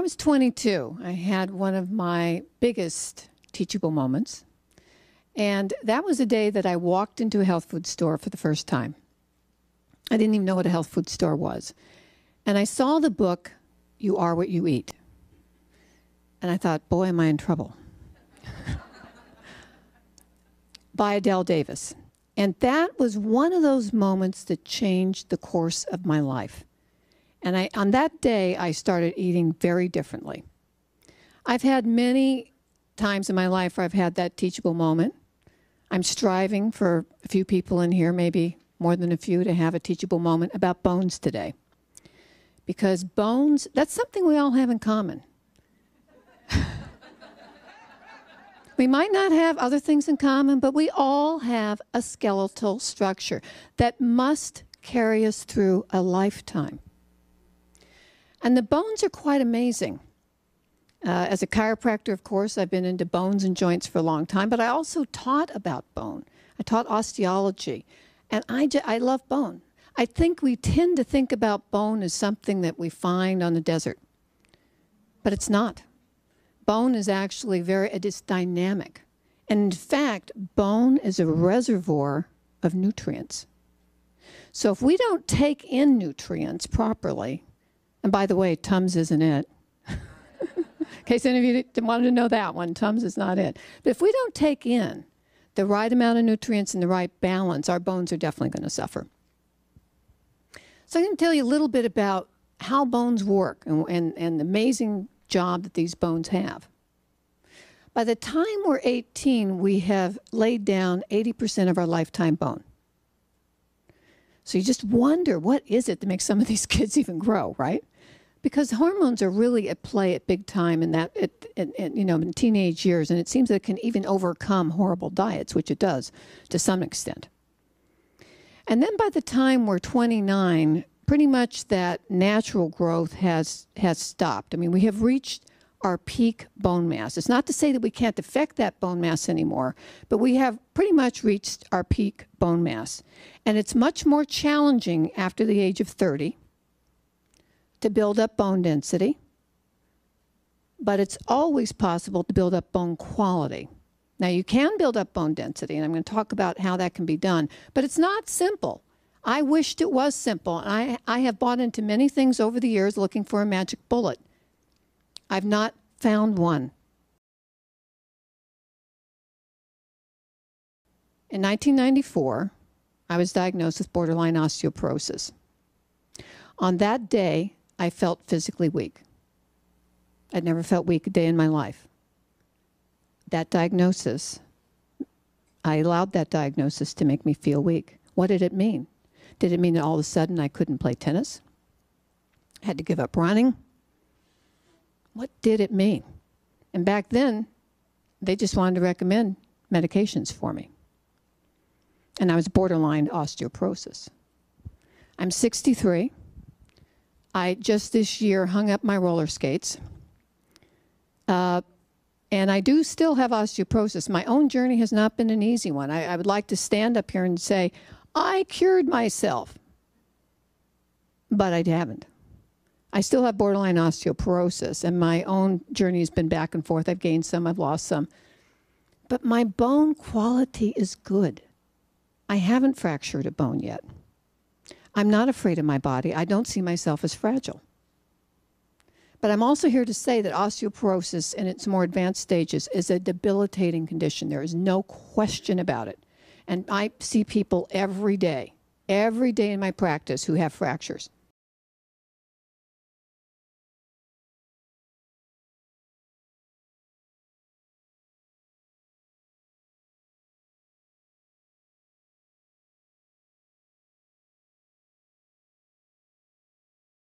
was 22, I had one of my biggest teachable moments. And that was the day that I walked into a health food store for the first time. I didn't even know what a health food store was. And I saw the book, You Are What You Eat. And I thought, boy, am I in trouble. By Adele Davis. And that was one of those moments that changed the course of my life. And on that day, I started eating very differently. I've had many times in my life where I've had that teachable moment. I'm striving for a few people in here, maybe more than a few, to have a teachable moment about bones today. Because bones, that's something we all have in common. We might not have other things in common, but we all have a skeletal structure that must carry us through a lifetime. And the bones are quite amazing. As a chiropractor, of course, I've been into bones and joints for a long time, but I also taught about bone. I taught osteology, and I love bone. I think we tend to think about bone as something that we find on the desert, but it's not. Bone is actually it is dynamic. And in fact, bone is a reservoir of nutrients. So if we don't take in nutrients properly, and by the way, Tums isn't it. In case any of you wanted to know that one, Tums is not it. But if we don't take in the right amount of nutrients and the right balance, our bones are definitely going to suffer. So I'm going to tell you a little bit about how bones work and the amazing job that these bones have. By the time we're 18, we have laid down 80% of our lifetime bone. So you just wonder, what is it that makes some of these kids even grow, right? Because hormones are really at play at big time in teenage years, and it seems that it can even overcome horrible diets, which it does to some extent. And then by the time we're 29, pretty much that natural growth has stopped. I mean, we have reached our peak bone mass. It's not to say that we can't affect that bone mass anymore, but we have pretty much reached our peak bone mass. And it's much more challenging after the age of 30 to build up bone density, but it's always possible to build up bone quality. Now, you can build up bone density, and I'm going to talk about how that can be done, but it's not simple. I wished it was simple, and I have bought into many things over the years looking for a magic bullet. I've not found one. In 1994, I was diagnosed with borderline osteoporosis. On that day, I felt physically weak. I'd never felt weak a day in my life. That diagnosis, I allowed that diagnosis to make me feel weak. What did it mean? Did it mean that all of a sudden I couldn't play tennis? I had to give up running? What did it mean? And back then, they just wanted to recommend medications for me. And I was borderline osteoporosis. I'm 63. I just this year hung up my roller skates. And I do still have osteoporosis. My own journey has not been an easy one. I would like to stand up here and say, I cured myself. But I haven't. I still have borderline osteoporosis, and my own journey has been back and forth. I've gained some, I've lost some. But my bone quality is good. I haven't fractured a bone yet. I'm not afraid of my body. I don't see myself as fragile. But I'm also here to say that osteoporosis in its more advanced stages is a debilitating condition. There is no question about it. And I see people every day in my practice who have fractures.